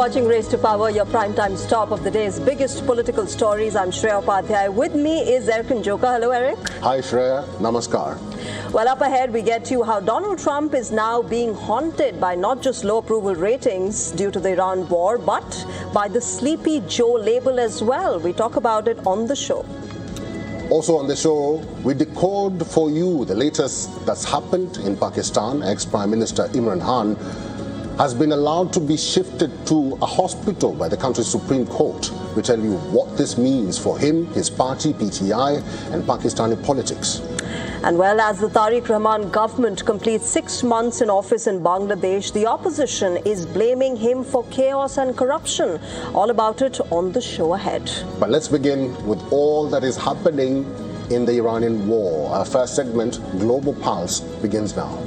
watching Race to Power, your primetime stop of the day's biggest political stories. I'm Shreya Upadhyay. With me is Eric Njoka. Hello, Eric. Hi, Shreya. Namaskar. Well, up ahead, we get to how Donald Trump is now being haunted by not just low approval ratings due to the Iran war, but by the Sleepy Joe label as well. We talk about it on the show. Also on the show, we decode for you the latest that's happened in Pakistan. Ex-Prime Minister Imran Khan has been allowed to be shifted to a hospital by the country's Supreme Court. We tell you what this means for him, his party, PTI, and Pakistani politics. And well, as the Tariq Rahman government completes 6 months in office in Bangladesh, the opposition is blaming him for chaos and corruption. All about it on the show ahead. But let's begin with all that is happening in the Iranian war. Our first segment, Global Pulse, begins now.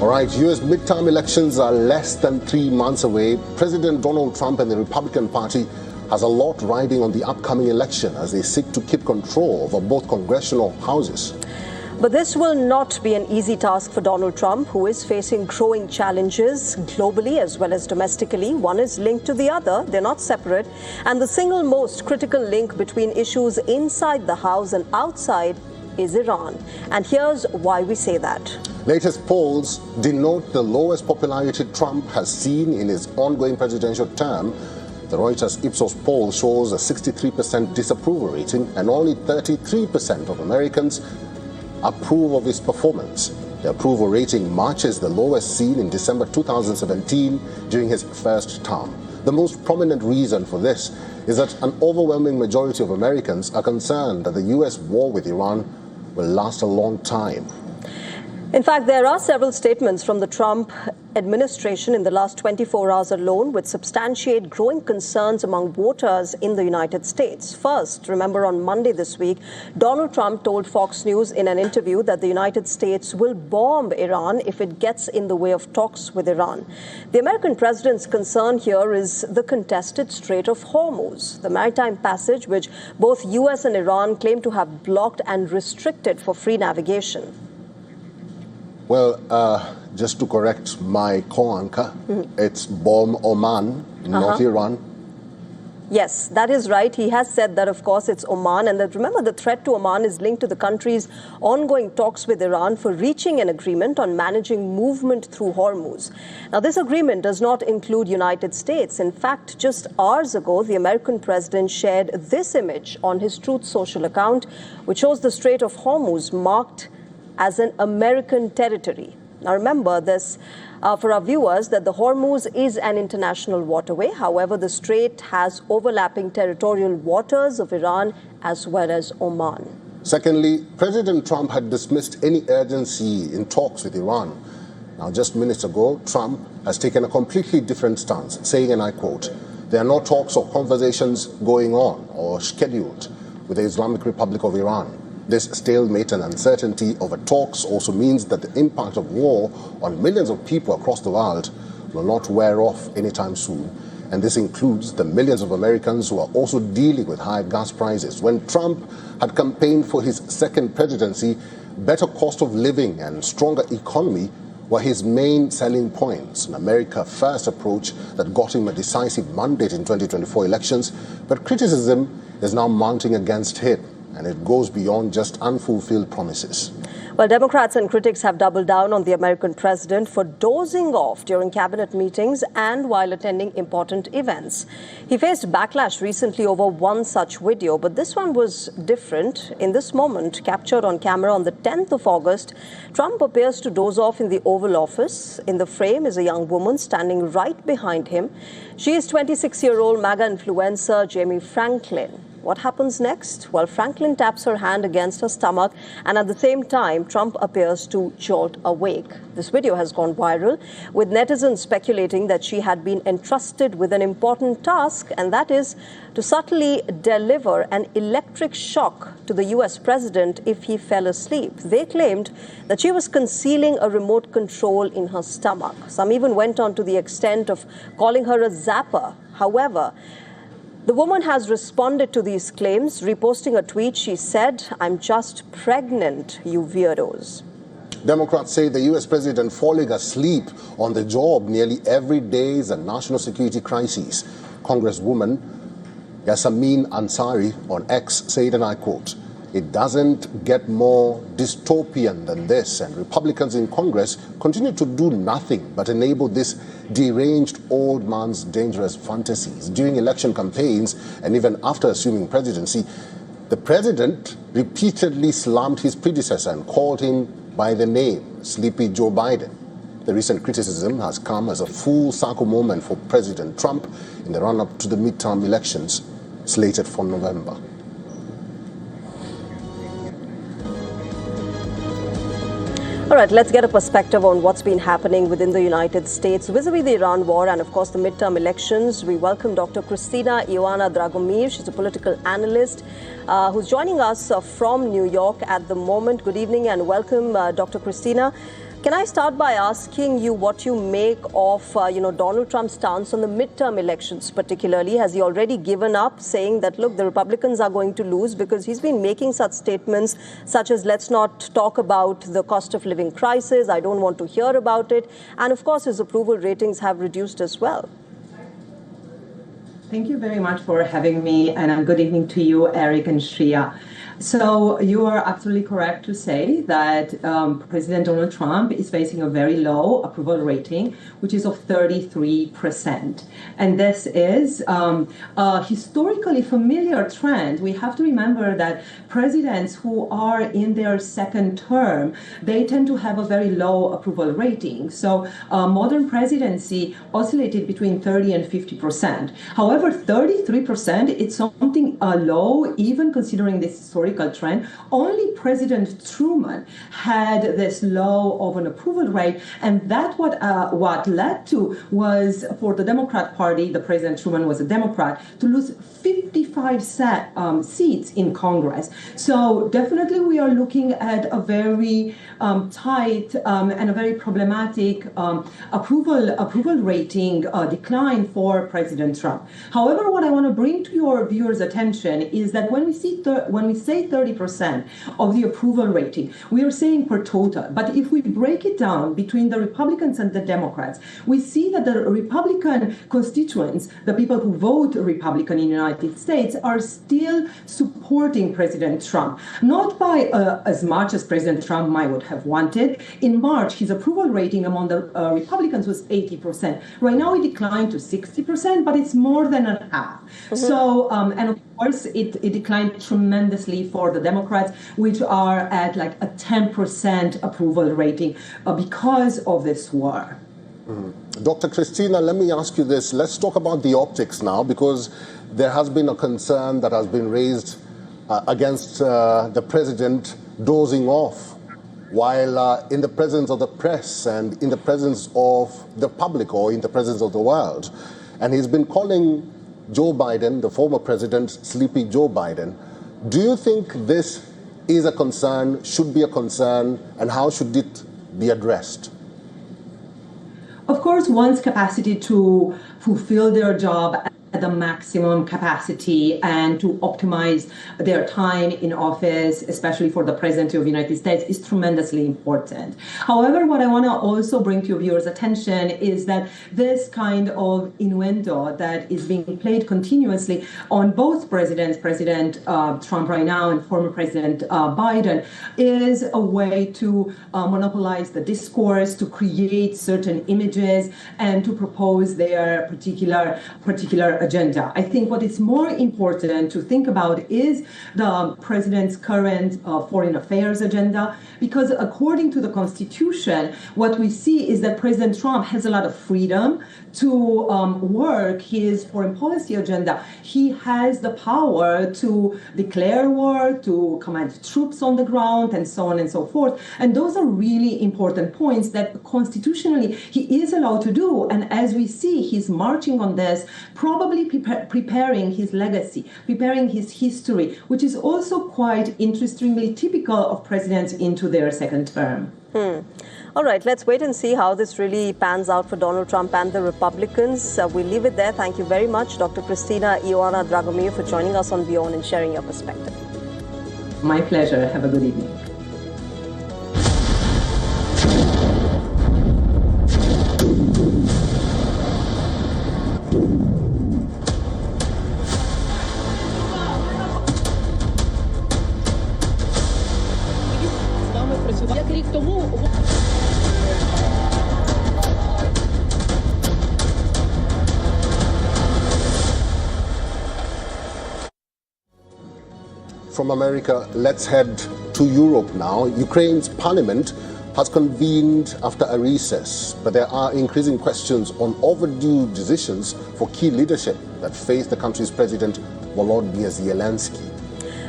All right, U.S. midterm elections are less than 3 months away. President Donald Trump and the Republican Party has a lot riding on the upcoming election as they seek to keep control over both congressional houses. But this will not be an easy task for Donald Trump, who is facing growing challenges globally as well as domestically. One is linked to the other. They're not separate. And the single most critical link between issues inside the House and outside is Iran. And here's why we say that. Latest polls denote the lowest popularity Trump has seen in his ongoing presidential term. The Reuters Ipsos poll shows a 63% disapproval rating, and only 33% of Americans approve of his performance. The approval rating matches the lowest seen in December 2017 during his first term. The most prominent reason for this is that an overwhelming majority of Americans are concerned that the U.S. war with Iran will last a long time. In fact, there are several statements from the Trump administration in the last 24 hours alone which substantiate growing concerns among voters in the United States. First, remember on Monday this week, Donald Trump told Fox News in an interview that the United States will bomb Iran if it gets in the way of talks with Iran. The American president's concern here is the contested Strait of Hormuz, the maritime passage which both U.S. and Iran claim to have blocked and restricted for free navigation. Well, just to correct my co-anchor, it's bomb Oman, not Iran. Yes, that is right. He has said that, of course, it's Oman. And that, remember, the threat to Oman is linked to the country's ongoing talks with Iran for reaching an agreement on managing movement through Hormuz. Now, this agreement does not include United States. In fact, just hours ago, the American president shared this image on his Truth Social account, which shows the Strait of Hormuz marked as an American territory. Now remember this for our viewers that the Hormuz is an international waterway. However, the strait has overlapping territorial waters of Iran as well as Oman. Secondly, President Trump had dismissed any urgency in talks with Iran. Now, just minutes ago, Trump has taken a completely different stance, saying, and I quote, "There are no talks or conversations going on or scheduled with the Islamic Republic of Iran." This stalemate and uncertainty over talks also means that the impact of war on millions of people across the world will not wear off anytime soon. And this includes the millions of Americans who are also dealing with high gas prices. When Trump had campaigned for his second presidency, better cost of living and stronger economy were his main selling points, an America First approach that got him a decisive mandate in 2024 elections. But criticism is now mounting against him, and it goes beyond just unfulfilled promises. Well, Democrats and critics have doubled down on the American president for dozing off during cabinet meetings and while attending important events. He faced backlash recently over one such video, but this one was different. In this moment, captured on camera on the 10th of August, Trump appears to doze off in the Oval Office. In the frame is a young woman standing right behind him. She is 26-year-old MAGA influencer Jamie Franklin. What happens next? Well, Franklin taps her hand against her stomach, and at the same time, Trump appears to jolt awake. This video has gone viral, with netizens speculating that she had been entrusted with an important task, and that is to subtly deliver an electric shock to the U.S. president if he fell asleep. They claimed that she was concealing a remote control in her stomach. Some even went on to the extent of calling her a zapper. However, the woman has responded to these claims. Reposting a tweet, she said, "I'm just pregnant, you weirdos." Democrats say the U.S. president falling asleep on the job nearly every day is a national security crisis. Congresswoman Yasamin Ansari on X said, and I quote, "It doesn't get more dystopian than this, and Republicans in Congress continue to do nothing but enable this deranged old man's dangerous fantasies." During election campaigns and even after assuming presidency, the president repeatedly slammed his predecessor and called him by the name, Sleepy Joe Biden. The recent criticism has come as a full circle moment for President Trump in the run-up to the midterm elections slated for November. All right, let's get a perspective on what's been happening within the United States vis-a-vis the Iran war and, of course, the midterm elections. We welcome Dr. Christina Ioana Dragomir. She's a political analyst who's joining us from New York at the moment. Good evening and welcome, Dr. Christina. Can I start by asking you what you make of, Donald Trump's stance on the midterm elections particularly? Has he already given up, saying that, look, the Republicans are going to lose? Because he's been making such statements such as, let's not talk about the cost of living crisis, I don't want to hear about it. And of course, his approval ratings have reduced as well. Thank you very much for having me, and good evening to you, Eric and Shreya. So you are absolutely correct to say that President Donald Trump is facing a very low approval rating, which is of 33%. And this is a historically familiar trend. We have to remember that presidents who are in their second term, they tend to have a very low approval rating. So modern presidency oscillated between 30 and 50%. However, 33%, it's something low, even considering this historical trend. Only President Truman had this low of an approval rate, and that what led to was for the Democrat Party, the President Truman was a Democrat, to lose 55 seats in Congress. So definitely we are looking at a very tight and a very problematic approval rating decline for President Trump. However, what I want to bring to your viewers' attention is that when we say 30% of the approval rating, we are saying per total. But if we break it down between the Republicans and the Democrats, we see that the Republican constituents, the people who vote Republican in the United States, are still supporting President Trump. Not by as much as President Trump might would have wanted. In March, his approval rating among the Republicans was 80%. Right now, it declined to 60%, but it's more than a half. Mm-hmm. So, and of course, it declined tremendously for the Democrats, which are at like a 10% approval rating because of this war. Mm-hmm. Dr. Christina, let me ask you this. Let's talk about the optics now, because there has been a concern that has been raised against the president dozing off while in the presence of the press and in the presence of the public or in the presence of the world. And he's been calling Joe Biden, the former president, Sleepy Joe Biden. Do you think this is a concern, should be a concern, and how should it be addressed? Of course, one's capacity to fulfill their job at the maximum capacity and to optimize their time in office, especially for the President of the United States, is tremendously important. However, what I want to also bring to your viewers' attention is that this kind of innuendo that is being played continuously on both presidents, President Trump right now and former President Biden, is a way to monopolize the discourse, to create certain images, and to propose their particular agenda. I think what is more important to think about is the president's current foreign affairs agenda, because according to the Constitution, what we see is that President Trump has a lot of freedom to work his foreign policy agenda. He has the power to declare war, to command troops on the ground, and so on and so forth. And those are really important points that constitutionally he is allowed to do. And as we see, he's marching on this, probably preparing his legacy, preparing his history, which is also quite interestingly typical of presidents into their second term. All right, let's wait and see how this really pans out for Donald Trump and the Republicans. We'll leave it there. Thank you very much, Dr. Christina Ioana Dragomir, for joining us on WION and sharing your perspective. My pleasure. Have a good evening. from America, let's head to Europe now. Ukraine's parliament has convened after a recess, but there are increasing questions on overdue decisions for key leadership that face the country's president, Volodymyr Zelensky.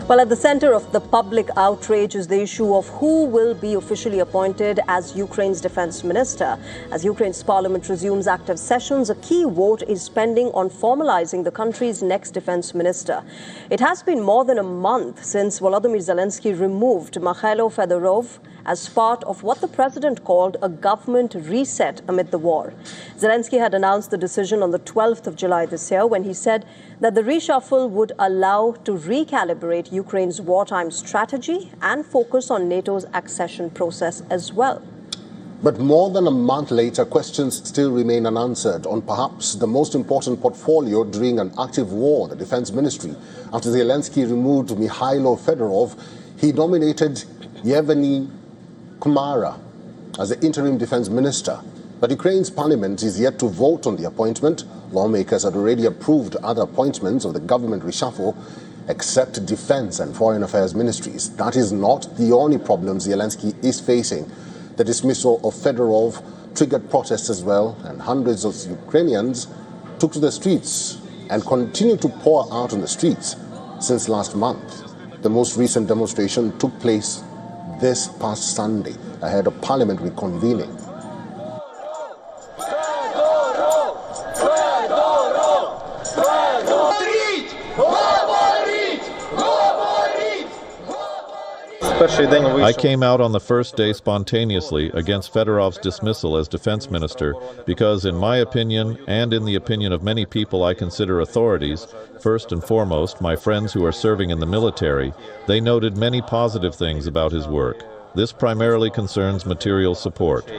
Well, at the center of the public outrage is the issue of who will be officially appointed as Ukraine's defense minister. As Ukraine's parliament resumes active sessions, a key vote is pending on formalizing the country's next defense minister. It has been more than a month since Volodymyr Zelensky removed Mikhailo Fedorov as part of what the president called a government reset amid the war. Zelensky had announced the decision on the 12th of July this year when he said that the reshuffle would allow to recalibrate Ukraine's wartime strategy and focus on NATO's accession process as well. But more than a month later, questions still remain unanswered on perhaps the most important portfolio during an active war, the defense ministry. After Zelensky removed Mikhailo Fedorov, he nominated Yevgeny Kumara as the interim defense minister. But Ukraine's parliament is yet to vote on the appointment. Lawmakers had already approved other appointments of the government reshuffle, except defense and foreign affairs ministries. That is not the only problem Zelensky is facing. The dismissal of Fedorov triggered protests as well, and hundreds of Ukrainians took to the streets and continue to pour out on the streets since last month. The most recent demonstration took place this past Sunday ahead of Parliament reconvening. I came out on the first day spontaneously against Fedorov's dismissal as defense minister because, in my opinion, and in the opinion of many people I consider authorities, first and foremost my friends who are serving in the military, they noted many positive things about his work. This primarily concerns material support.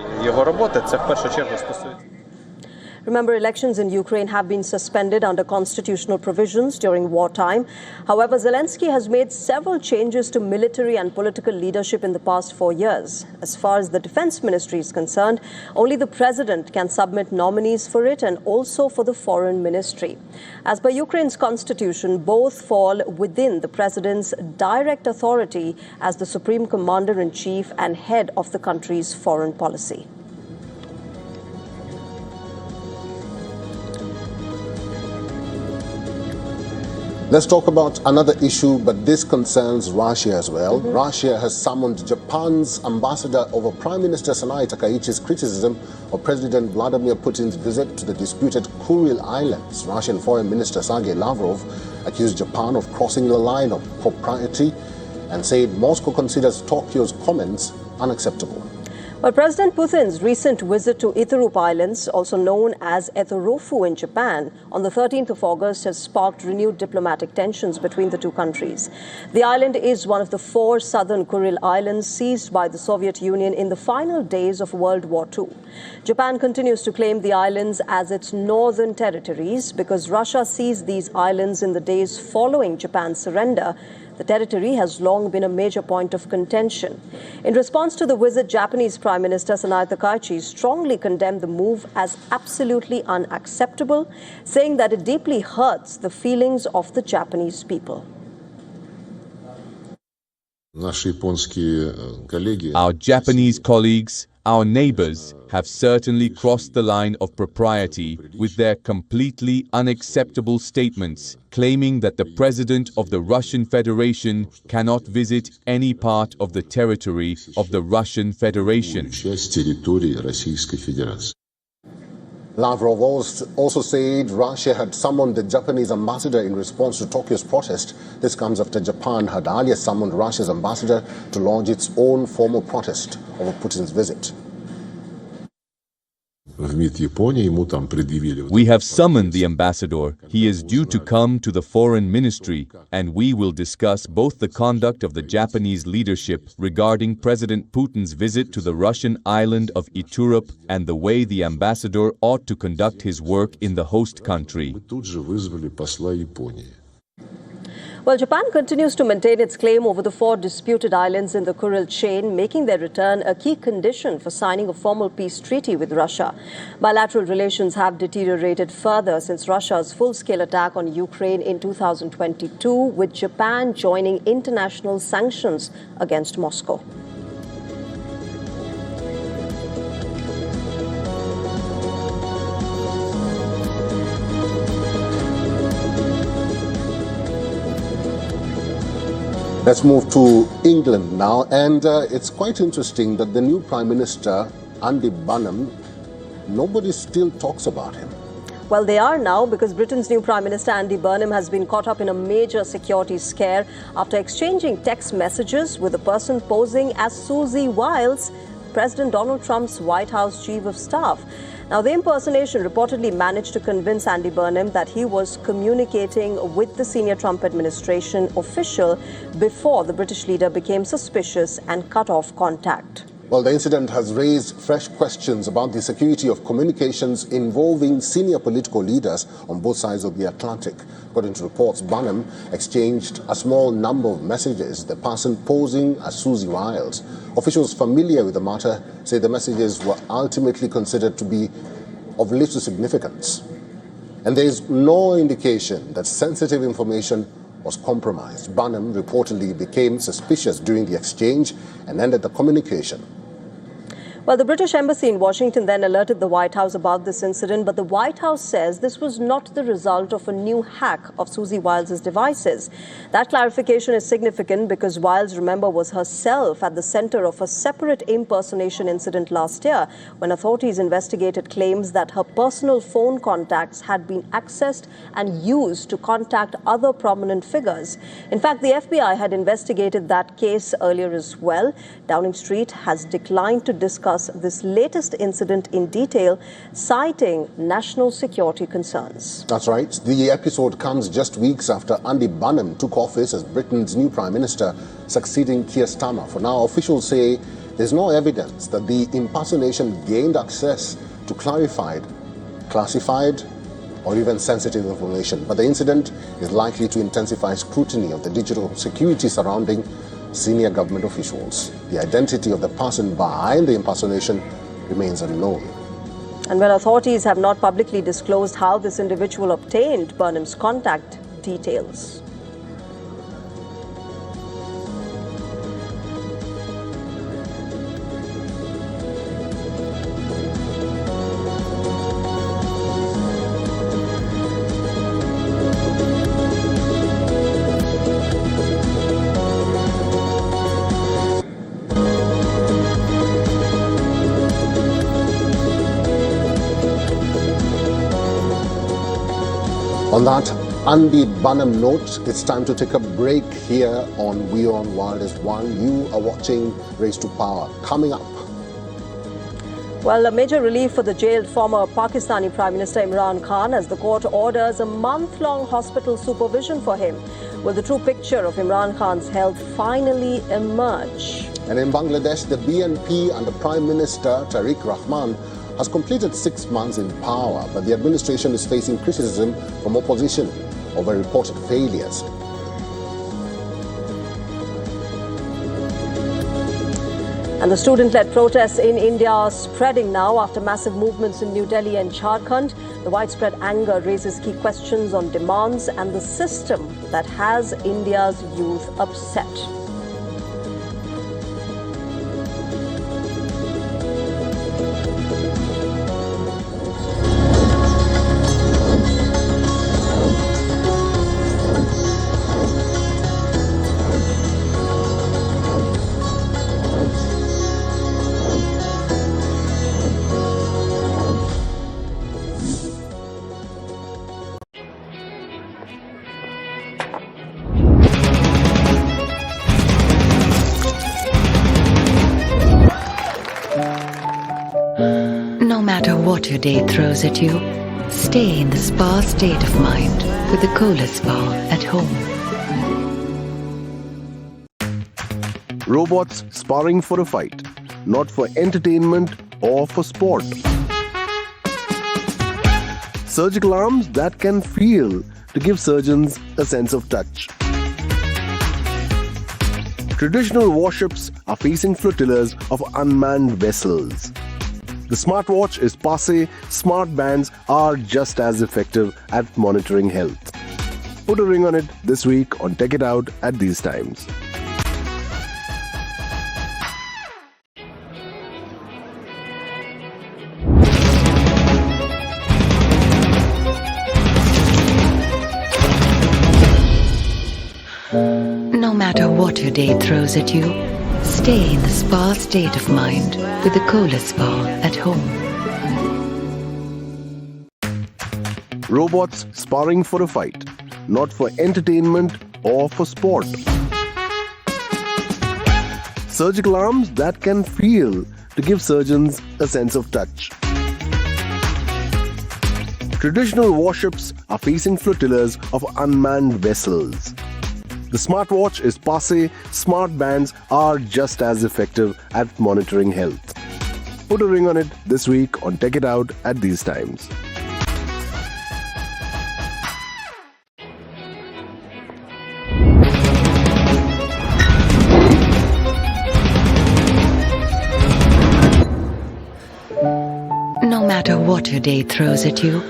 Remember, elections in Ukraine have been suspended under constitutional provisions during wartime. However, Zelensky has made several changes to military and political leadership in the past 4 years. As far as the defense ministry is concerned, only the president can submit nominees for it and also for the foreign ministry. As per Ukraine's constitution, both fall within the president's direct authority as the supreme commander-in-chief and head of the country's foreign policy. Let's talk about another issue, but this concerns Russia as well. Russia has summoned Japan's ambassador over Prime Minister Sanae Takaichi's criticism of President Vladimir Putin's visit to the disputed Kuril Islands. Russian Foreign Minister Sergei Lavrov accused Japan of crossing the line of propriety and said Moscow considers Tokyo's comments unacceptable. Well, President Putin's recent visit to Iturup Islands, also known as Etorofu in Japan, on the 13th of August has sparked renewed diplomatic tensions between the two countries. The island is one of the 4 southern Kuril Islands seized by the Soviet Union in the final days of World War II. Japan continues to claim the islands as its northern territories because Russia seized these islands in the days following Japan's surrender. The territory has long been a major point of contention. In response to the visit, Japanese Prime Minister Sanae Takaichi strongly condemned the move as absolutely unacceptable, saying that it deeply hurts the feelings of the Japanese people. Our Japanese colleagues, our neighbors, have certainly crossed the line of propriety with their completely unacceptable statements, claiming that the President of the Russian Federation cannot visit any part of the territory of the Russian Federation. Lavrov also said Russia had summoned the Japanese ambassador in response to Tokyo's protest. This comes after Japan had earlier summoned Russia's ambassador to launch its own formal protest over Putin's visit. We have summoned the ambassador. He is due to come to the foreign ministry, and we will discuss both the conduct of the Japanese leadership regarding President Putin's visit to the Russian island of Iturup and the way the ambassador ought to conduct his work in the host country. Well, Japan continues to maintain its claim over the 4 disputed islands in the Kuril chain, making their return a key condition for signing a formal peace treaty with Russia. Bilateral relations have deteriorated further since Russia's full-scale attack on Ukraine in 2022, with Japan joining international sanctions against Moscow. Let's move to England now, and it's quite interesting that the new Prime Minister, Andy Burnham, nobody still talks about him. Well, they are now, because Britain's new Prime Minister Andy Burnham has been caught up in a major security scare after exchanging text messages with a person posing as Susie Wiles, President Donald Trump's White House Chief of Staff. Now, the impersonation reportedly managed to convince Andy Burnham that he was communicating with the senior Trump administration official before the British leader became suspicious and cut off contact. Well, the incident has raised fresh questions about the security of communications involving senior political leaders on both sides of the Atlantic. According to reports, Burnham exchanged a small number of messages, the person posing as Susie Wiles. Officials familiar with the matter say the messages were ultimately considered to be of little significance. And there is no indication that sensitive information was compromised. Burnham reportedly became suspicious during the exchange and ended the communication. Well, the British Embassy in Washington then alerted the White House about this incident, but the White House says this was not the result of a new hack of Susie Wiles' devices. That clarification is significant because Wiles, remember, was herself at the center of a separate impersonation incident last year when authorities investigated claims that her personal phone contacts had been accessed and used to contact other prominent figures. In fact, the FBI had investigated that case earlier as well. Downing Street has declined to discuss this latest incident in detail, citing national security concerns. That's right. The episode comes just weeks after Andy Burnham took office as Britain's new Prime Minister, succeeding Keir Starmer. For now, officials say there's no evidence that the impersonation gained access to classified, or even sensitive information. But the incident is likely to intensify scrutiny of the digital security surrounding senior government officials. The identity of the person behind the impersonation remains unknown. And when authorities have not publicly disclosed how this individual obtained Burnham's contact details. On that Andy Burnham note, it's time to take a break here on WION World is One. You are watching Race to Power. Coming up. Well, a major relief for the jailed former Pakistani Prime Minister Imran Khan as the court orders a month-long hospital supervision for him. Will the true picture of Imran Khan's health finally emerge? And in Bangladesh, the BNP under Prime Minister Tariq Rahman has completed 6 months in power, but the administration is facing criticism from opposition over reported failures. And the student-led protests in India are spreading now after massive movements in New Delhi and Jharkhand. The widespread anger raises key questions on demands and the system that has India's youth upset. No matter what your day throws at you, stay in the spa state of mind with the Kohler Spa at home. Robots sparring for a fight, not for entertainment or for sport. Surgical arms that can feel to give surgeons a sense of touch. Traditional warships are facing flotillas of unmanned vessels. The smartwatch is passé, smart bands are just as effective at monitoring health. Put a ring on it this week on Take It Out at these times. No matter what your day throws at you, stay in the spa state of mind with the Kohler Spa at home. Robots sparring for a fight, not for entertainment or for sport. Surgical arms that can feel to give surgeons a sense of touch. Traditional warships are facing flotillas of unmanned vessels. The smartwatch is passé, smart bands are just as effective at monitoring health. Put a ring on it this week on Take It Out at these times. No matter what your day throws at you,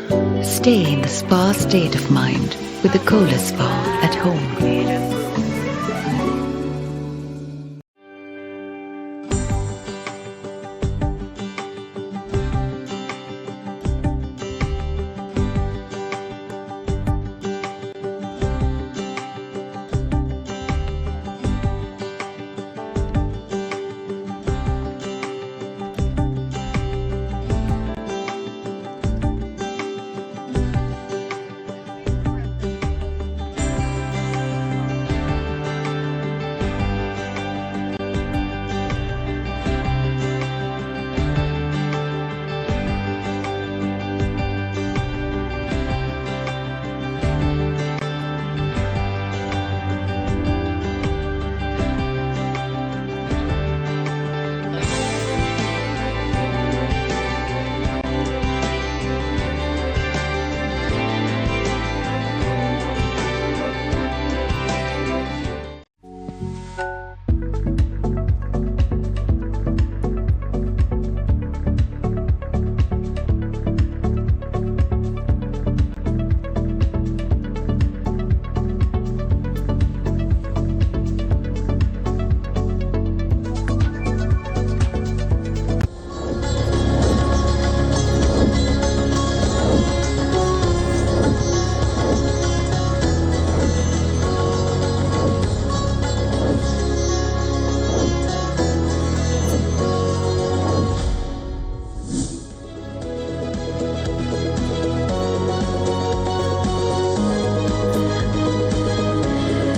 stay in the spa state of mind with the Kohler Spa at home.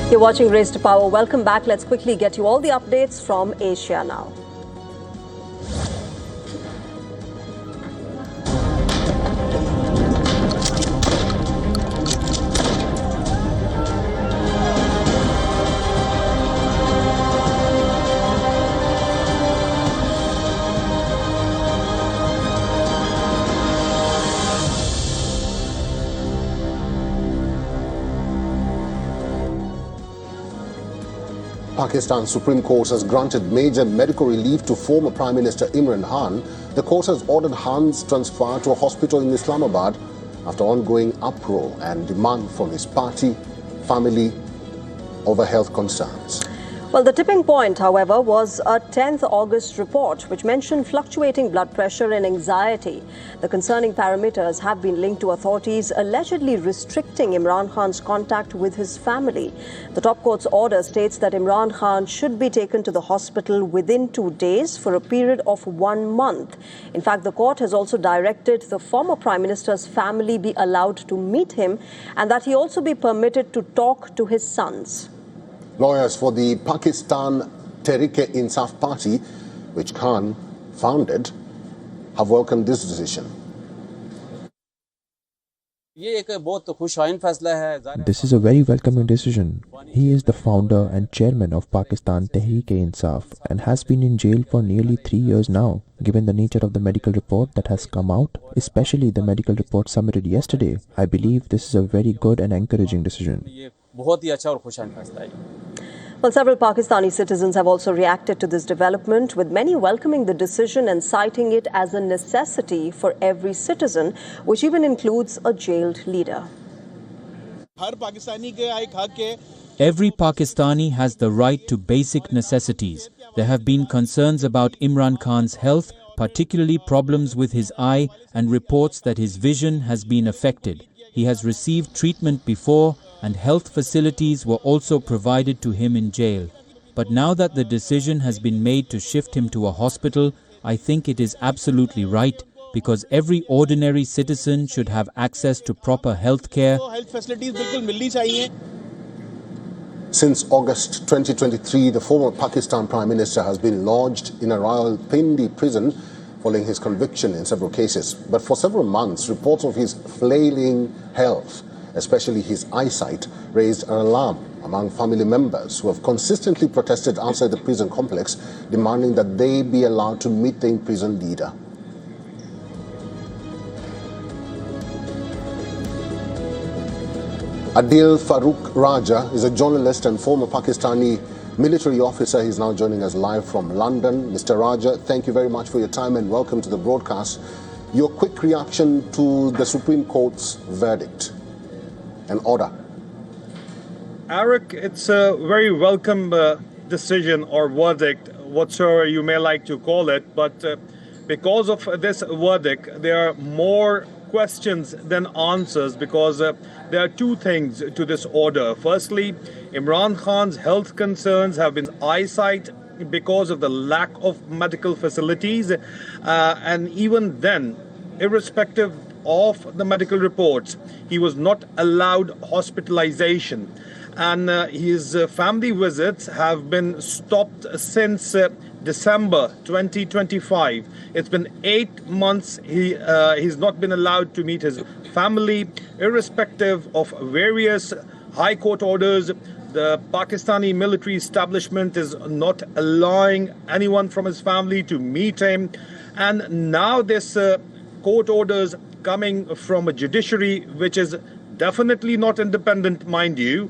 You're watching Race to Power. Welcome back. Let's quickly get you all the updates from Asia now. Pakistan's Supreme Court has granted major medical relief to former Prime Minister Imran Khan. The court has ordered Khan's transfer to a hospital in Islamabad after ongoing uproar and demand from his party, family over health concerns. Well, the tipping point, however, was a 10th August report which mentioned fluctuating blood pressure and anxiety. The concerning parameters have been linked to authorities allegedly restricting Imran Khan's contact with his family. The top court's order states that Imran Khan should be taken to the hospital within 2 days for a period of 1 month. In fact, the court has also directed the former Prime Minister's family be allowed to meet him and that he also be permitted to talk to his sons. Lawyers for the Pakistan Tehreek-e-Insaf Party, which Khan founded, have welcomed this decision. This is a very welcoming decision. He is the founder and chairman of Pakistan Tehreek-e-Insaf and has been in jail for nearly 3 years now. Given the nature of the medical report that has come out, especially the medical report submitted yesterday, I believe this is a very good and encouraging decision. बहुत ही अच्छा और खुशाइन फैसला है। Well, several Pakistani citizens have also reacted to this development, with many welcoming the decision and citing it as a necessity for every citizen, which even includes a jailed leader. Every Pakistani has the right to basic necessities. There have been concerns about Imran Khan's health, particularly problems with his eye, and reports that his vision has been affected. He has received treatment before, and health facilities were also provided to him in jail. But now that the decision has been made to shift him to a hospital, I think it is absolutely right, because every ordinary citizen should have access to proper health care. Since August 2023, the former Pakistan Prime Minister has been lodged in a Rawalpindi prison following his conviction in several cases. But for several months, reports of his flailing health, especially his eyesight, raised an alarm among family members who have consistently protested outside the prison complex, demanding that they be allowed to meet the imprisoned leader. Adil Farooq Raja is a journalist and former Pakistani military officer. He's now joining us live from London. Mr. Raja, thank you very much for your time and welcome to the broadcast. Your quick reaction to the Supreme Court's verdict and order. Eric, it's a very welcome decision or verdict, whatsoever you may like to call it. But because of this verdict, there are more questions than answers, because there are two things to this order. Firstly, Imran Khan's health concerns have been eyesight because of the lack of medical facilities, and even then, irrespective of the medical reports, he was not allowed hospitalization, and his family visits have been stopped since December 2025. It's been 8 months he's not been allowed to meet his family, irrespective of various high court orders. The Pakistani military establishment is not allowing anyone from his family to meet him, and now this court orders coming from a judiciary which is definitely not independent, mind you,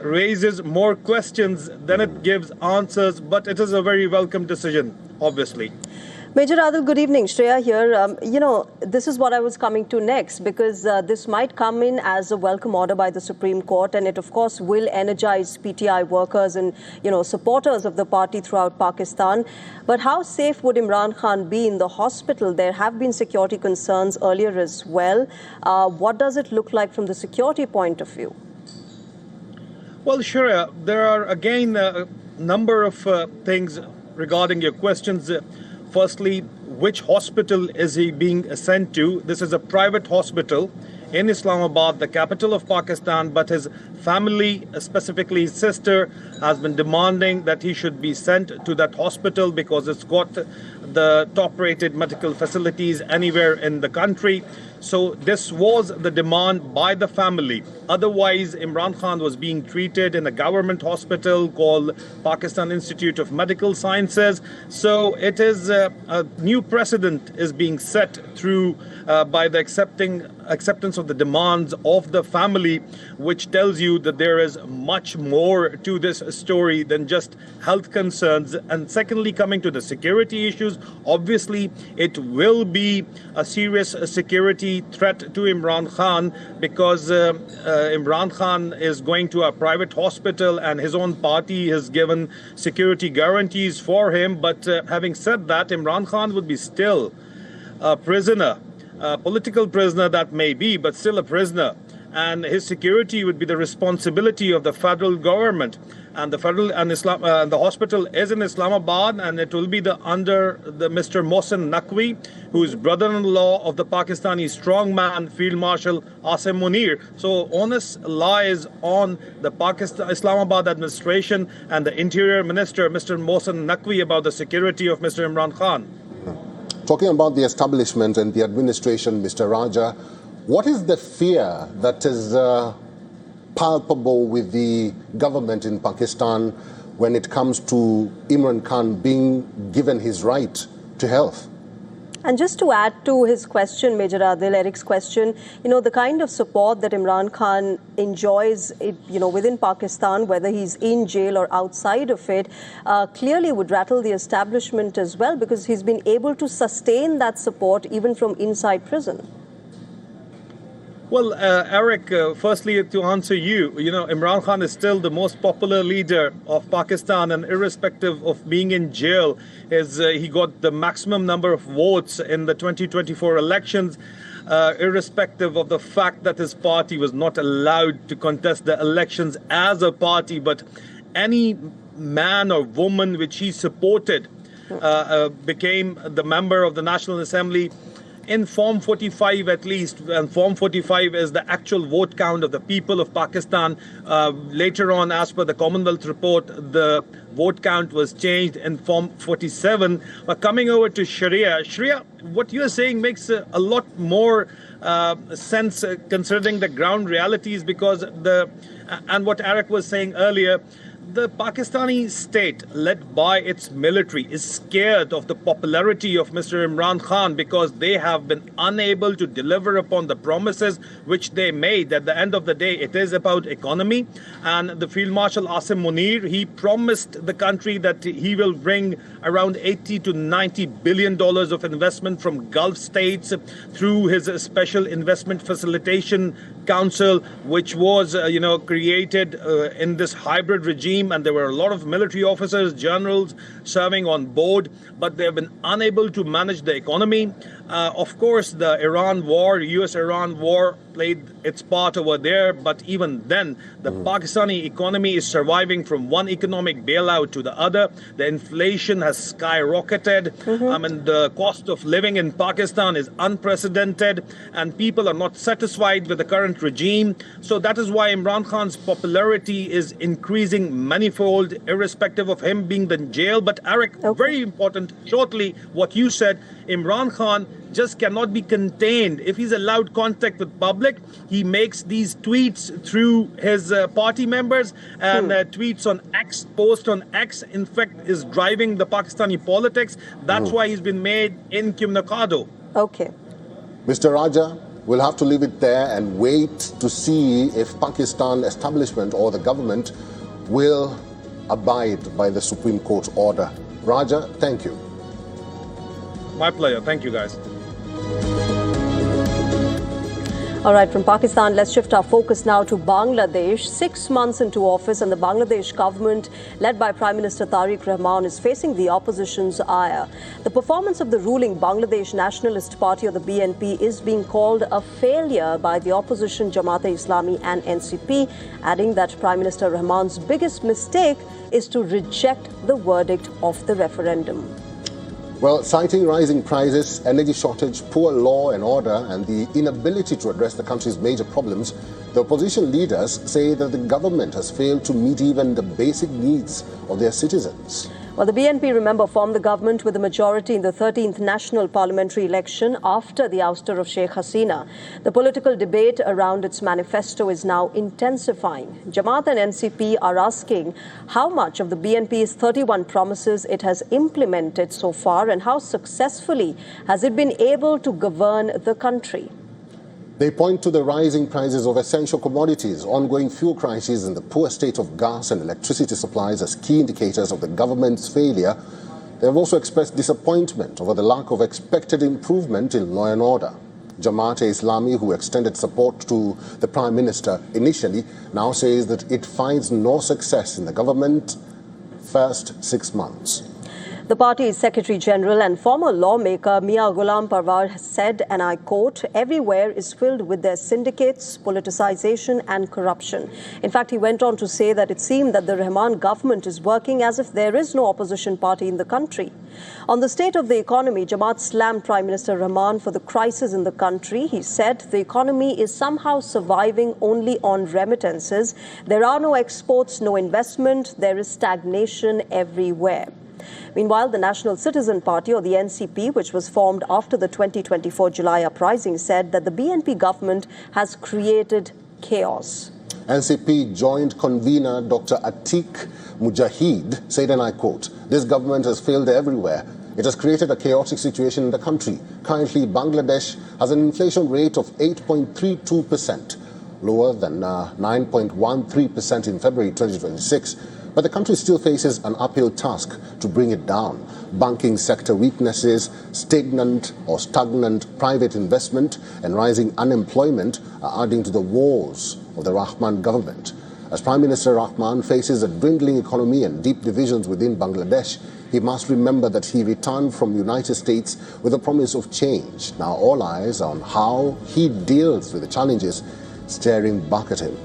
raises more questions than it gives answers, but it is a very welcome decision, obviously. Major Adil, good evening. Shreya here. This is what I was coming to next, because this might come in as a welcome order by the Supreme Court, and it, of course, will energize PTI workers and, supporters of the party throughout Pakistan. But how safe would Imran Khan be in the hospital? There have been security concerns earlier as well. What does it look like from the security point of view? Well, Shreya, there are again a number of things regarding your questions. Firstly, which hospital is he being sent to? This is a private hospital in Islamabad, the capital of Pakistan, but his family, specifically his sister, has been demanding that he should be sent to that hospital because it's got the top-rated medical facilities anywhere in the country. So this was the demand by the family. Otherwise, Imran Khan was being treated in a government hospital called Pakistan Institute of Medical Sciences. So it is a new precedent is being set through by the acceptance of the demands of the family, which tells you that there is much more to this story than just health concerns. And secondly, coming to the security issues, obviously it will be a serious security threat to Imran Khan, because Imran Khan is going to a private hospital and his own party has given security guarantees for him. But having said that, Imran Khan would be still a prisoner, a political prisoner that may be, but still a prisoner. And his security would be the responsibility of the federal government. And the the hospital is in Islamabad, and it will be under the Mr. Mohsen Naqvi, who is brother-in-law of the Pakistani strongman Field Marshal Asim Munir. So onus lies on the Islamabad administration and the Interior Minister, Mr. Mohsen Naqvi, about the security of Mr. Imran Khan. Talking about the establishment and the administration, Mr. Raja, what is the fear that is palpable with the government in Pakistan when it comes to Imran Khan being given his right to health? And just to add to his question, Major Adil, Eric's question, the kind of support that Imran Khan enjoys, within Pakistan, whether he's in jail or outside of it, clearly would rattle the establishment as well, because he's been able to sustain that support even from inside prison. Well, Eric, firstly, to answer you, Imran Khan is still the most popular leader of Pakistan, and irrespective of being in jail, he got the maximum number of votes in the 2024 elections, irrespective of the fact that his party was not allowed to contest the elections as a party, but any man or woman which he supported became the member of the National Assembly in Form 45 at least, and Form 45 is the actual vote count of the people of Pakistan. Later on, as per the Commonwealth report, the vote count was changed in Form 47. But coming over to Sharia, what you're saying makes a lot more sense considering the ground realities, because and what Eric was saying earlier, the Pakistani state, led by its military, is scared of the popularity of Mr. Imran Khan because they have been unable to deliver upon the promises which they made. At the end of the day, it is about economy. And the Field Marshal Asim Munir, he promised the country that he will bring around $80 to $90 billion of investment from Gulf states through his Special Investment Facilitation Council, which was, created in this hybrid regime. And there were a lot of military officers, generals serving on board, but they have been unable to manage the economy. Of course, the US-Iran war played its part over there, but even then, the Pakistani economy is surviving from one economic bailout to the other. The inflation has skyrocketed. The cost of living in Pakistan is unprecedented, and people are not satisfied with the current regime. So that is why Imran Khan's popularity is increasing manifold, irrespective of him being in jail. But Eric, very important, shortly, what you said, Imran Khan just cannot be contained. If he's allowed contact with public, he makes these tweets through his party members, and tweets on X, post on X, in fact, is driving the Pakistani politics. That's why he's been made incommunicado. Okay. Mr. Raja, we'll have to leave it there and wait to see if Pakistan establishment or the government will abide by the Supreme Court order. Raja, thank you. My pleasure. Thank you, guys. All right, from Pakistan, let's shift our focus now to Bangladesh. 6 months into office, and the Bangladesh government, led by Prime Minister Tariq Rahman, is facing the opposition's ire. The performance of the ruling Bangladesh Nationalist Party, or the BNP, is being called a failure by the opposition Jamaat-e-Islami and NCP, adding that Prime Minister Rahman's biggest mistake is to reject the verdict of the referendum. Well, citing rising prices, energy shortage, poor law and order, and the inability to address the country's major problems, the opposition leaders say that the government has failed to meet even the basic needs of their citizens. Well, the BNP, remember, formed the government with a majority in the 13th national parliamentary election after the ouster of Sheikh Hasina. The political debate around its manifesto is now intensifying. Jamaat and NCP are asking how much of the BNP's 31 promises it has implemented so far, and how successfully has it been able to govern the country. They point to the rising prices of essential commodities, ongoing fuel crises, and the poor state of gas and electricity supplies as key indicators of the government's failure. They have also expressed disappointment over the lack of expected improvement in law and order. Jamaat-e-Islami, who extended support to the Prime Minister initially, now says that it finds no success in the government's first 6 months. The party's Secretary General and former lawmaker Mia Ghulam Parvar has said, and I quote, "Everywhere is filled with their syndicates, politicization and corruption." In fact, he went on to say that it seemed that the Rahman government is working as if there is no opposition party in the country. On the state of the economy, Jamaat slammed Prime Minister Rahman for the crisis in the country. He said the economy is somehow surviving only on remittances. There are no exports, no investment. There is stagnation everywhere. Meanwhile, the National Citizen Party, or the NCP, which was formed after the 2024 July uprising, said that the BNP government has created chaos. NCP joint convener Dr. Atiq Mujahid said, and I quote, "This government has failed everywhere. It has created a chaotic situation in the country. Currently, Bangladesh has an inflation rate of 8.32%, lower than 9.13% in February 2026. But the country still faces an uphill task to bring it down. Banking sector weaknesses, stagnant private investment, and rising unemployment are adding to the woes of the Rahman government. As Prime Minister Rahman faces a dwindling economy and deep divisions within Bangladesh, he must remember that he returned from the United States with a promise of change. Now all eyes are on how he deals with the challenges staring back at him.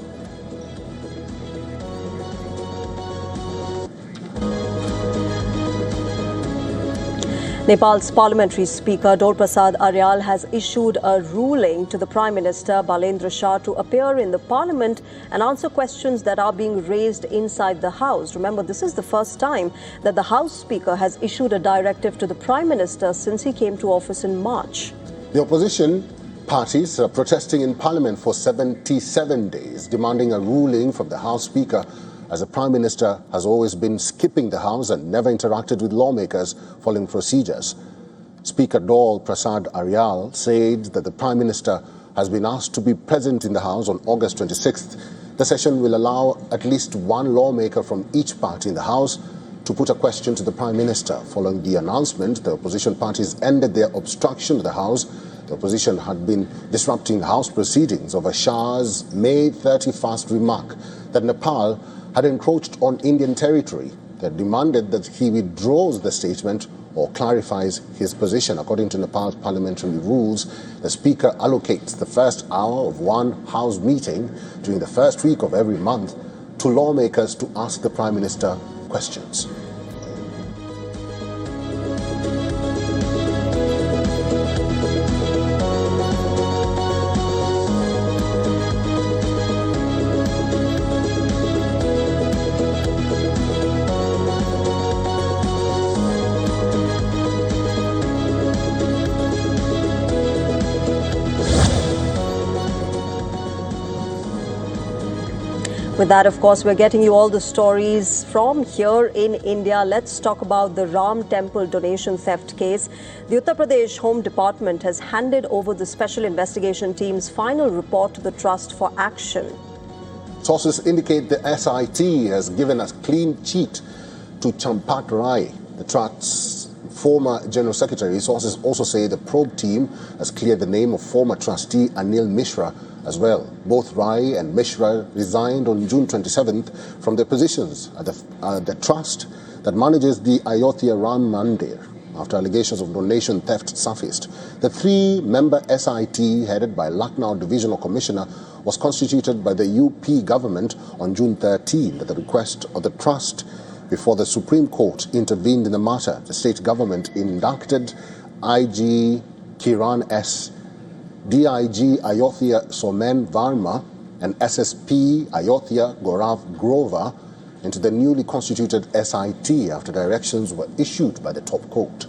Nepal's parliamentary speaker Dol Prasad Aryal has issued a ruling to the Prime Minister Balendra Shah to appear in the parliament and answer questions that are being raised inside the House. Remember, this is the first time that the House Speaker has issued a directive to the Prime Minister since he came to office in March. The opposition parties are protesting in Parliament for 77 days, demanding a ruling from the House Speaker, as the Prime Minister has always been skipping the House and never interacted with lawmakers following procedures. Speaker Dol Prasad Aryal said that the Prime Minister has been asked to be present in the House on August 26th. The session will allow at least one lawmaker from each party in the House to put a question to the Prime Minister. Following the announcement, the opposition parties ended their obstruction to the House. The opposition had been disrupting House proceedings over Shah's May 31st remark that Nepal had encroached on Indian territory. They demanded that he withdraws the statement or clarifies his position. According to Nepal's parliamentary rules, the Speaker allocates the first hour of one House meeting during the first week of every month to lawmakers to ask the Prime Minister questions. With that, of course, we're getting you all the stories from here in India. Let's talk about the Ram Temple donation theft case. The Uttar Pradesh Home Department has handed over the Special Investigation Team's final report to the Trust for action. Sources indicate the SIT has given a clean cheat to Champat Rai, the Trust's former General Secretary. Sources also say the probe team has cleared the name of former trustee Anil Mishra as well. Both Rai and Mishra resigned on June 27th from their positions at the trust that manages the Ayodhya Ram Mandir after allegations of donation theft surfaced. The three-member SIT headed by Lucknow Divisional Commissioner was constituted by the UP government on June 13 at the request of the trust before the Supreme Court intervened in the matter. The state government inducted IG Kiran S., DIG Ayodhya Somen Varma and SSP Ayodhya Gaurav Grover into the newly constituted SIT after directions were issued by the top court.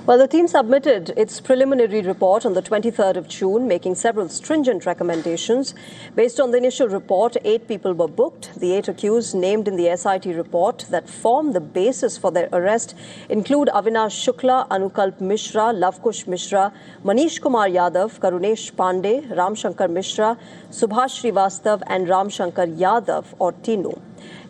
Well, the team submitted its preliminary report on the 23rd of June, making several stringent recommendations. Based on the initial report, 8 people were booked. The 8 accused named in the SIT report that form the basis for their arrest include Avinash Shukla, Anukalp Mishra, Lavkush Mishra, Manish Kumar Yadav, Karunesh Pandey, Ram Shankar Mishra, Subhash Srivastav and Ram Shankar Yadav or Tinu.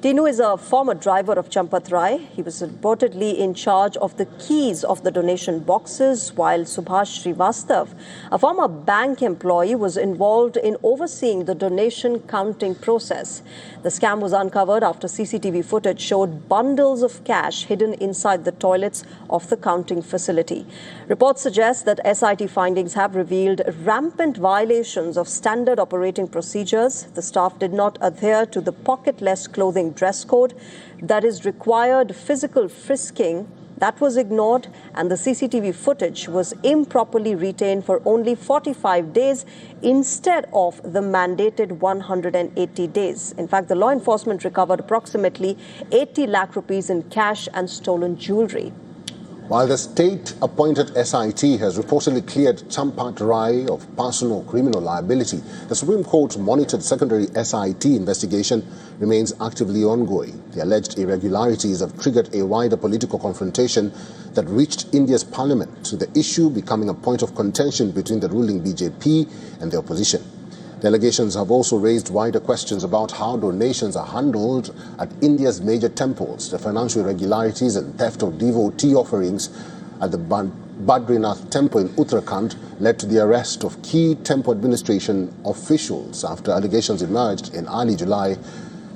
Tinu is a former driver of Champat Rai. He was reportedly in charge of the keys of the donation boxes, while Subhash Srivastav, a former bank employee, was involved in overseeing the donation counting process. The scam was uncovered after CCTV footage showed bundles of cash hidden inside the toilets of the counting facility. Reports suggest that SIT findings have revealed rampant violations of standard operating procedures. The staff did not adhere to the pocketless clothing dress code, that is required physical frisking. That was ignored, and the CCTV footage was improperly retained for only 45 days instead of the mandated 180 days. In fact, the law enforcement recovered approximately 80 lakh rupees in cash and stolen jewelry. While the state-appointed SIT has reportedly cleared Champat Rai of personal criminal liability, the Supreme Court's monitored secondary SIT investigation remains actively ongoing. The alleged irregularities have triggered a wider political confrontation that reached India's parliament, with the issue becoming a point of contention between the ruling BJP and the opposition. The allegations have also raised wider questions about how donations are handled at India's major temples. The financial irregularities and theft of devotee offerings at the Badrinath temple in Uttarakhand led to the arrest of key temple administration officials after allegations emerged in early July.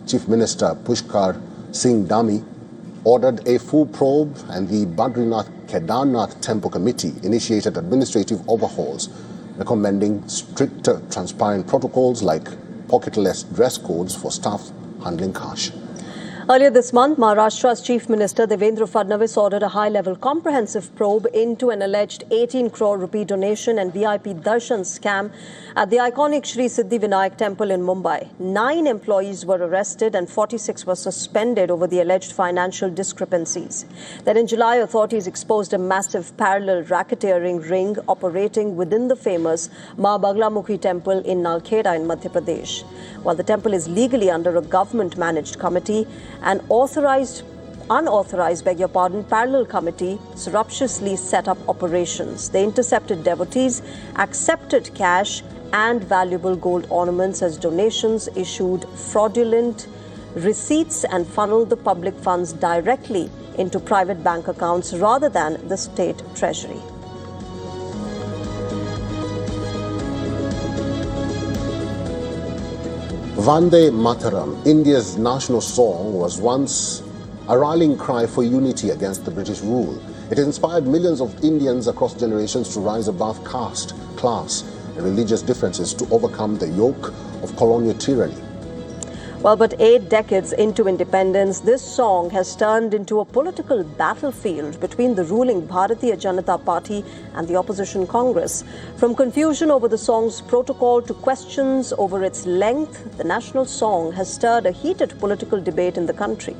Chief Minister Pushkar Singh Dhami ordered a full probe, and the Badrinath Kedarnath Temple Committee initiated administrative overhauls, recommending stricter transparent protocols like pocketless dress codes for staff handling cash. Earlier this month, Maharashtra's Chief Minister Devendra Fadnavis ordered a high-level comprehensive probe into an alleged 18 crore rupee donation and VIP darshan scam at the iconic Sri Siddhi Vinayak temple in Mumbai. 9 employees were arrested and 46 were suspended over the alleged financial discrepancies. Then in July, authorities exposed a massive parallel racketeering ring operating within the famous Ma Baglamukhi temple in Nalkheda in Madhya Pradesh. While the temple is legally under a government-managed committee, an unauthorized parallel committee surreptitiously set up operations. They intercepted devotees, accepted cash and valuable gold ornaments as donations, issued fraudulent receipts and funneled the public funds directly into private bank accounts rather than the state treasury. Vande Mataram, India's national song, was once a rallying cry for unity against the British rule. It inspired millions of Indians across generations to rise above caste, class, and religious differences to overcome the yoke of colonial tyranny. Well, but 8 decades into independence, this song has turned into a political battlefield between the ruling Bharatiya Janata Party and the opposition Congress. From confusion over the song's protocol to questions over its length, the national song has stirred a heated political debate in the country.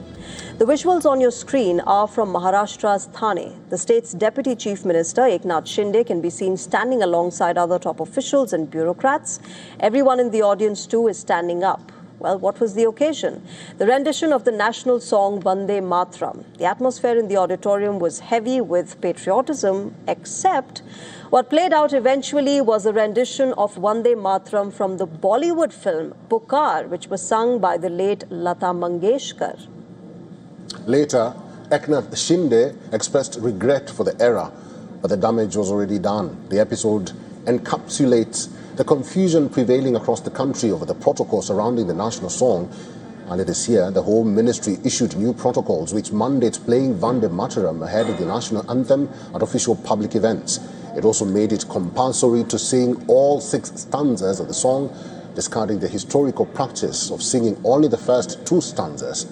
The visuals on your screen are from Maharashtra's Thane. The state's Deputy Chief Minister, Eknath Shinde, can be seen standing alongside other top officials and bureaucrats. Everyone in the audience, too, is standing up. Well, what was the occasion? The rendition of the national song Vande Mataram. The atmosphere in the auditorium was heavy with patriotism, except what played out eventually was a rendition of Vande Mataram from the Bollywood film Pukar, which was sung by the late Lata Mangeshkar. Later, Eknath Shinde expressed regret for the error, but the damage was already done. The episode encapsulates the confusion prevailing across the country over the protocol surrounding the national song. Earlier this year, the Home Ministry issued new protocols which mandate playing Vande Mataram ahead of the national anthem at official public events. It also made it compulsory to sing all 6 stanzas of the song, discarding the historical practice of singing only the first 2 stanzas.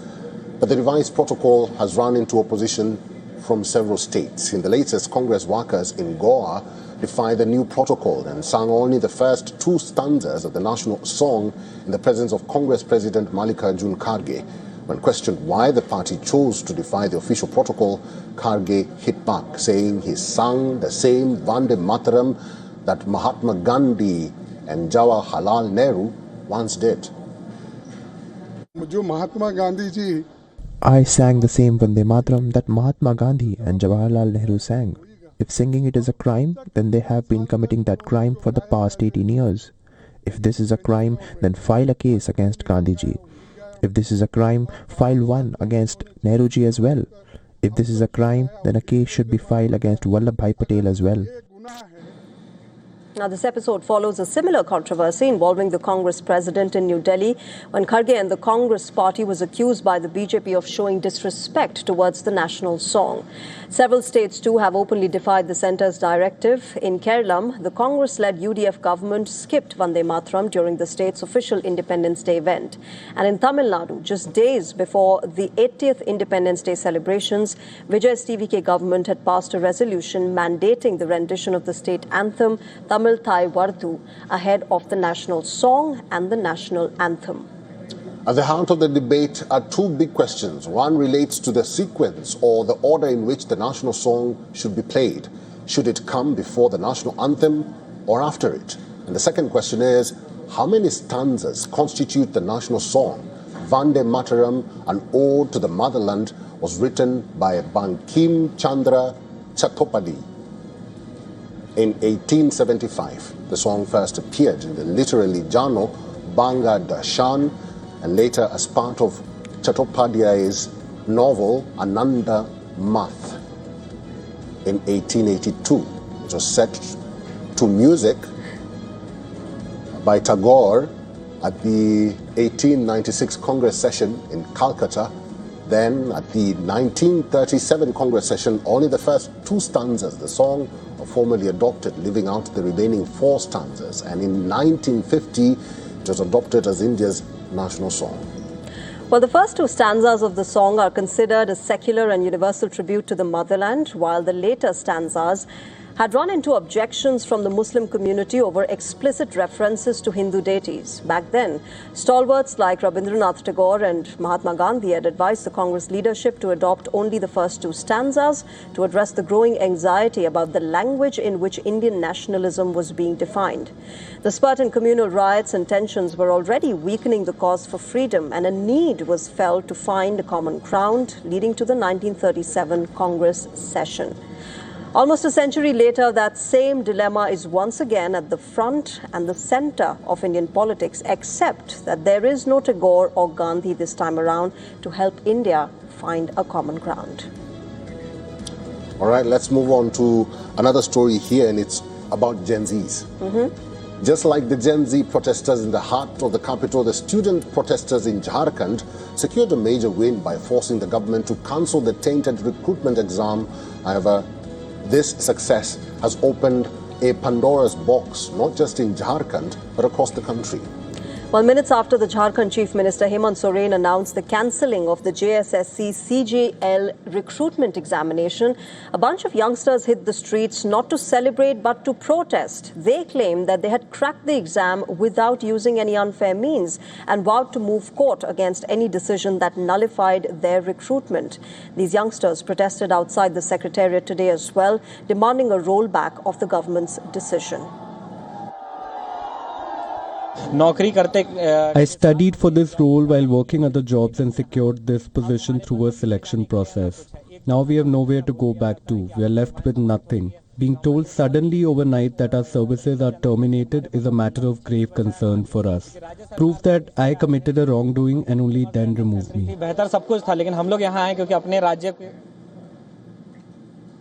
But the revised protocol has run into opposition from several states. In the latest, Congress workers in Goa defied the new protocol and sang only the first 2 stanzas of the national song in the presence of Congress President Mallikarjun Kharge. When questioned why the party chose to defy the official protocol, Kharge hit back, saying he sang the same Vande Mataram that Mahatma Gandhi and Jawaharlal Nehru once did. I sang the same Vande Mataram that Mahatma Gandhi and Jawaharlal Nehru sang. If singing it is a crime, then they have been committing that crime for the past 18 years. If this is a crime, then file a case against Gandhiji. If this is a crime, file one against Nehruji as well. If this is a crime, then a case should be filed against Vallabhbhai Patel as well. Now, this episode follows a similar controversy involving the Congress president in New Delhi when Kharge and the Congress party was accused by the BJP of showing disrespect towards the national song. Several states, too, have openly defied the centre's directive. In Kerala, the Congress-led UDF government skipped Vande Mataram during the state's official Independence Day event. And in Tamil Nadu, just days before the 80th Independence Day celebrations, Vijay's TVK government had passed a resolution mandating the rendition of the state anthem, Tamil Thai Varthu, ahead of the national song and the national anthem. At the heart of the debate are two big questions. One relates to the sequence or the order in which the national song should be played. Should it come before the national anthem or after it? And the second question is, how many stanzas constitute the national song? Vande Mataram, an ode to the motherland, was written by Bankim Chandra Chattopadhyay in 1875. The song first appeared in the literary journal Banga Darshan and later as part of Chattopadhyay's novel Ananda Math in 1882. It was set to music by Tagore at the 1896 Congress session in Calcutta. Then at the 1937 Congress session, only the first two stanzas of the song were formally adopted, leaving out the remaining four stanzas. And in 1950, it was adopted as India's national song. Well, the first two stanzas of the song are considered a secular and universal tribute to the motherland, while the later stanzas had run into objections from the Muslim community over explicit references to Hindu deities. Back then, stalwarts like Rabindranath Tagore and Mahatma Gandhi had advised the Congress leadership to adopt only the first two stanzas to address the growing anxiety about the language in which Indian nationalism was being defined. The spurt in communal riots and tensions were already weakening the cause for freedom, and a need was felt to find a common ground, leading to the 1937 Congress session. Almost a century later, that same dilemma is once again at the front and the center of Indian politics, except that there is no Tagore or Gandhi this time around to help India find a common ground. All right, let's move on to another story here, and it's about Gen Zs. Just like the Gen Z protesters in the heart of the capital, the student protesters in Jharkhand secured a major win by forcing the government to cancel the tainted recruitment exam. However, this success has opened a Pandora's box, not just in Jharkhand, but across the country. Well, minutes after the Jharkhand Chief Minister Hemant Soren announced the cancelling of the JSSC CJL recruitment examination, a bunch of youngsters hit the streets not to celebrate but to protest. They claimed that they had cracked the exam without using any unfair means and vowed to move court against any decision that nullified their recruitment. These youngsters protested outside the Secretariat today as well, demanding a rollback of the government's decision. I studied for this role while working other jobs and secured this position through a selection process. Now we have nowhere to go back to. We are left with nothing. Being told suddenly overnight that our services are terminated is a matter of grave concern for us. Proof that I committed a wrongdoing and only then removed me.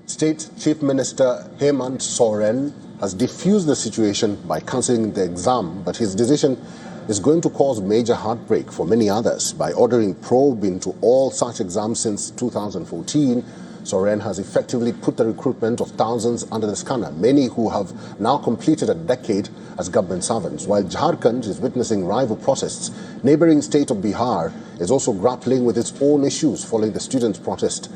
State Chief Minister Hemant Soren has diffused the situation by cancelling the exam, but his decision is going to cause major heartbreak for many others. By ordering probe into all such exams since 2014, Soren has effectively put the recruitment of thousands under the scanner, many who have now completed a decade as government servants. While Jharkhand is witnessing rival protests, neighbouring state of Bihar is also grappling with its own issues following the students' protest,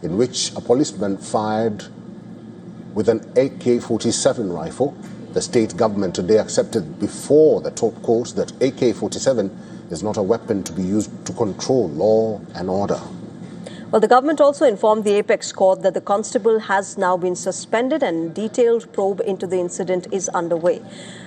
in which a policeman fired with an AK-47 rifle. The state government today accepted before the top court that AK-47 is not a weapon to be used to control law and order. Well, the government also informed the Apex Court that the constable has now been suspended and detailed probe into the incident is underway.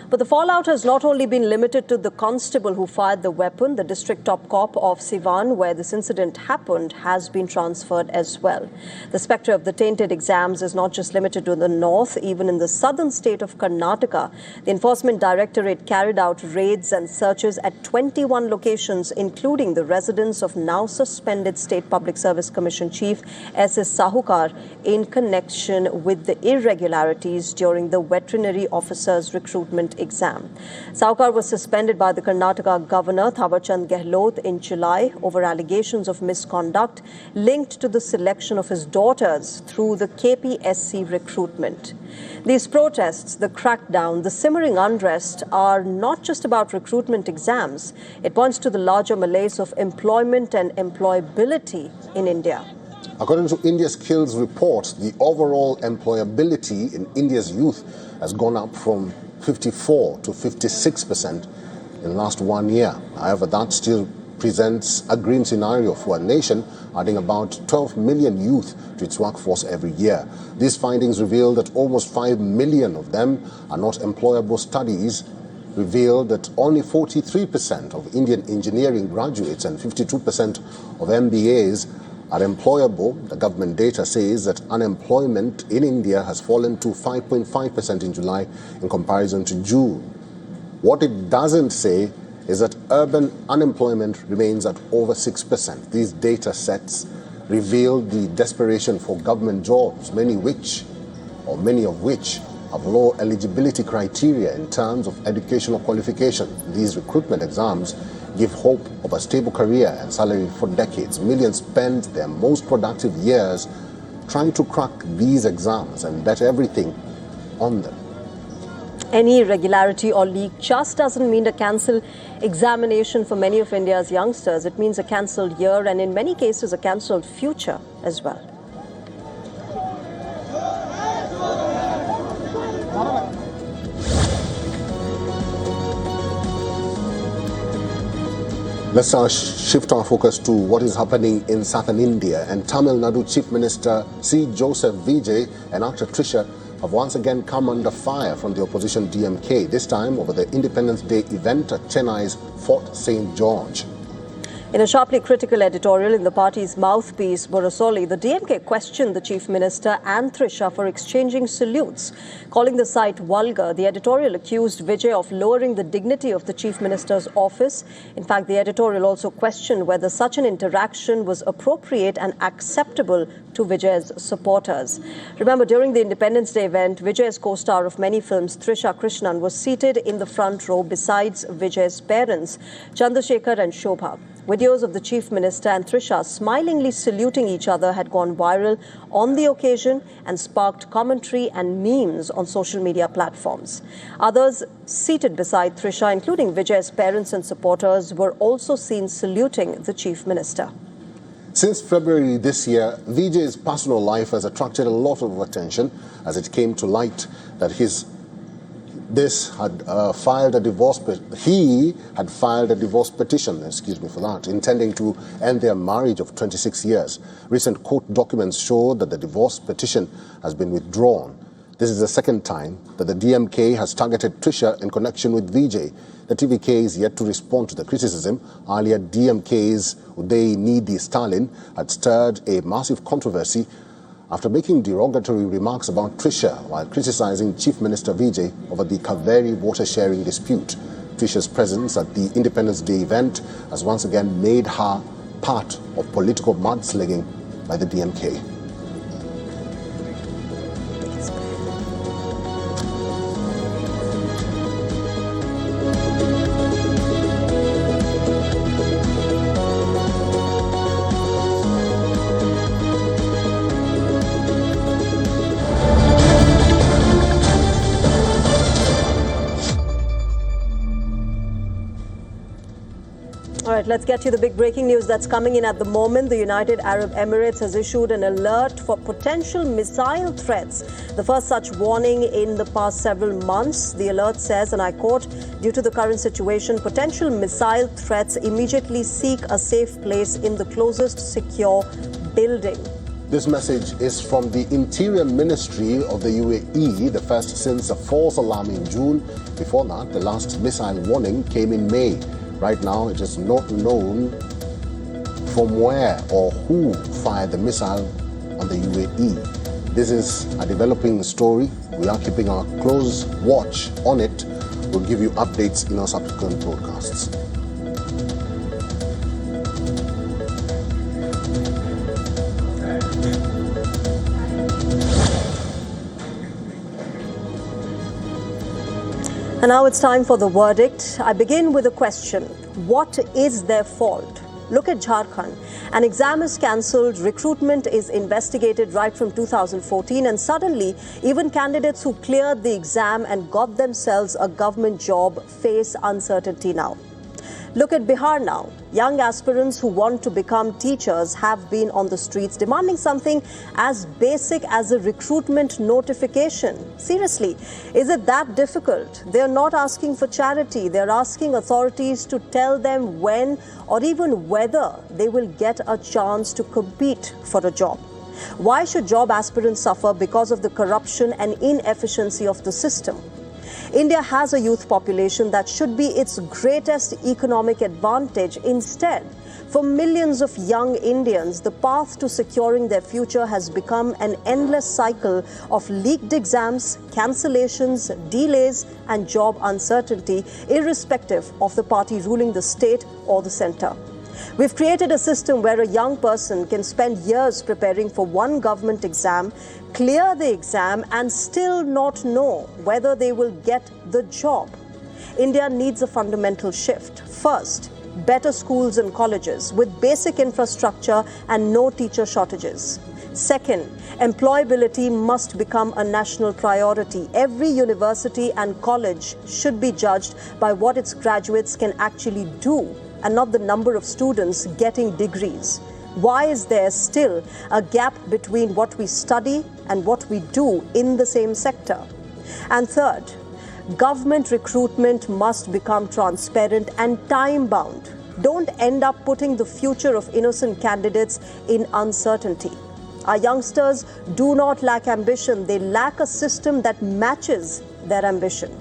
But the fallout has not only been limited to the constable who fired the weapon. The district top cop of Siwan, where this incident happened, has been transferred as well. The spectre of the tainted exams is not just limited to the north. Even in the southern state of Karnataka, the Enforcement Directorate carried out raids and searches at 21 locations, including the residence of now suspended State Public Service Commission Chief S.S. Sahukar, in connection with the irregularities during the veterinary officer's recruitment exam. Sahukar was suspended by the Karnataka Governor Thawarchand Gehlot in July over allegations of misconduct linked to the selection of his daughters through the KPSC recruitment. These protests, the crackdown, the simmering unrest are not just about recruitment exams. It points to the larger malaise of employment and employability in India. According to India Skills Report, the overall employability in India's youth has gone up from 54 to 56% in the last 1 year. However, that still presents a grim scenario for a nation adding about 12 million youth to its workforce every year. These findings reveal that almost 5 million of them are not employable. Studies revealed that only 43% of Indian engineering graduates and 52% of MBAs are employable. The government data says that unemployment in India has fallen to 5.5% in July in comparison to June. What it doesn't say is that urban unemployment remains at over 6%. These data sets reveal the desperation for government jobs, many of which have low eligibility criteria in terms of educational qualification. These recruitment exams give hope of a stable career and salary for decades. Millions spend their most productive years trying to crack these exams and bet everything on them. Any irregularity or leak just doesn't mean a cancelled examination for many of India's youngsters. It means a cancelled year and in many cases a cancelled future as well. Let's shift our focus to what is happening in southern India. And Tamil Nadu Chief Minister C. Joseph Vijay and actor Trisha have once again come under fire from the opposition DMK, this time over the Independence Day event at Chennai's Fort St. George. In a sharply critical editorial in the party's mouthpiece, Borosoli, the DMK questioned the Chief Minister and Trisha for exchanging salutes. Calling the sight vulgar, the editorial accused Vijay of lowering the dignity of the Chief Minister's office. In fact, the editorial also questioned whether such an interaction was appropriate and acceptable to Vijay's supporters. Remember, during the Independence Day event, Vijay's co-star of many films, Trisha Krishnan, was seated in the front row besides Vijay's parents, Chandrasekhar and Shobha. Videos of the Chief Minister and Trisha smilingly saluting each other had gone viral on the occasion and sparked commentary and memes on social media platforms. Others seated beside Trisha, including Vijay's parents and supporters, were also seen saluting the Chief Minister. Since February this year, Vijay's personal life has attracted a lot of attention as it came to light that he had filed a divorce petition, intending to end their marriage of 26 years. Recent court documents show that the divorce petition has been withdrawn. This is the second time that the DMK has targeted Trisha in connection with Vijay. The TVK is yet to respond to the criticism. Earlier, DMK's Udayanidhi Stalin had stirred a massive controversy after making derogatory remarks about Trisha while criticizing Chief Minister Vijay over the Kaveri water-sharing dispute. Trisha's presence at the Independence Day event has once again made her part of political mudslinging by the DMK. All right, let's get to the big breaking news that's coming in at the moment. The United Arab Emirates has issued an alert for potential missile threats, the first such warning in the past several months. The alert says, and I quote, "Due to the current situation, potential missile threats, immediately seek a safe place in the closest secure building." This message is from the Interior Ministry of the UAE, the first since a false alarm in June. Before that, the last missile warning came in May. Right now, it is not known from where or who fired the missile on the UAE. This is a developing story. We are keeping a close watch on it. We'll give you updates in our subsequent broadcasts. And now it's time for the verdict. I begin with a question. What is their fault? Look at Jharkhand. An exam is cancelled, recruitment is investigated right from 2014, and suddenly even candidates who cleared the exam and got themselves a government job face uncertainty now. Look at Bihar now. Young aspirants who want to become teachers have been on the streets demanding something as basic as a recruitment notification. Seriously, is it that difficult? They're not asking for charity. They're asking authorities to tell them when or even whether they will get a chance to compete for a job. Why should job aspirants suffer because of the corruption and inefficiency of the system? India has a youth population that should be its greatest economic advantage. Instead, for millions of young Indians, the path to securing their future has become an endless cycle of leaked exams, cancellations, delays, and job uncertainty, irrespective of the party ruling the state or the centre. We've created a system where a young person can spend years preparing for one government exam, clear the exam, and still not know whether they will get the job. India needs a fundamental shift. First, better schools and colleges with basic infrastructure and no teacher shortages. Second, employability must become a national priority. Every university and college should be judged by what its graduates can actually do and not the number of students getting degrees. Why is there still a gap between what we study and what we do in the same sector? And third, government recruitment must become transparent and time-bound. Don't end up putting the future of innocent candidates in uncertainty. Our youngsters do not lack ambition. They lack a system that matches their ambition.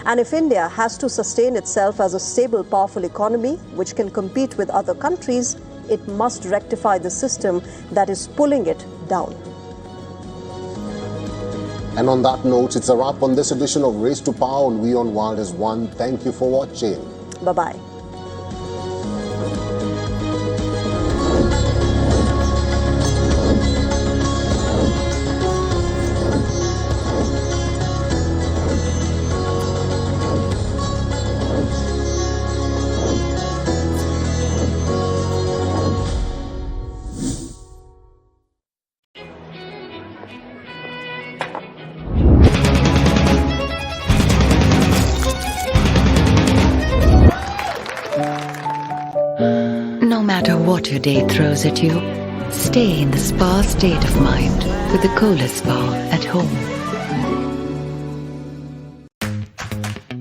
And if India has to sustain itself as a stable, powerful economy which can compete with other countries, it must rectify the system that is pulling it down. And on that note, it's a wrap on this edition of Race to Power on WION World is One. Thank you for watching. Bye-bye. No matter what your day throws at you, stay in the spa state of mind with the Kohler Spa at home.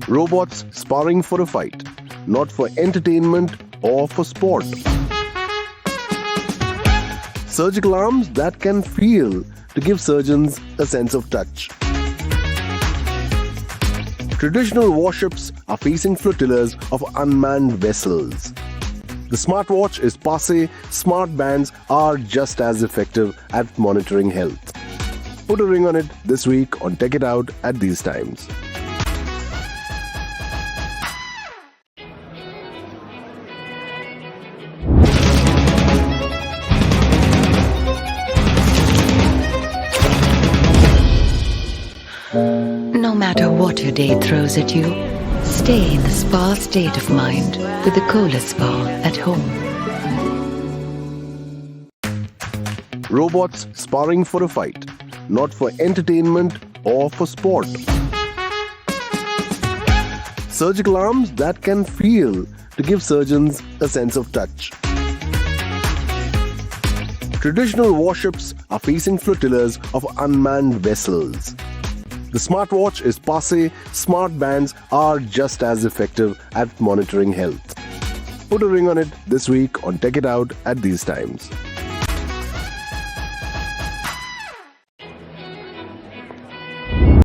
Robots sparring for a fight, not for entertainment or for sport. Surgical arms that can feel to give surgeons a sense of touch. Traditional warships are facing flotillas of unmanned vessels. The smartwatch is passé, smart bands are just as effective at monitoring health. Put a ring on it this week on Take It Out at these times. No matter what your day throws at you, stay in the spa state of mind with the Kohler Spa at home. Robots sparring for a fight, not for entertainment or for sport. Surgical arms that can feel to give surgeons a sense of touch. Traditional warships are facing flotillas of unmanned vessels. The smartwatch is passé, smart bands are just as effective at monitoring health. Put a ring on it this week on Take It Out at these times.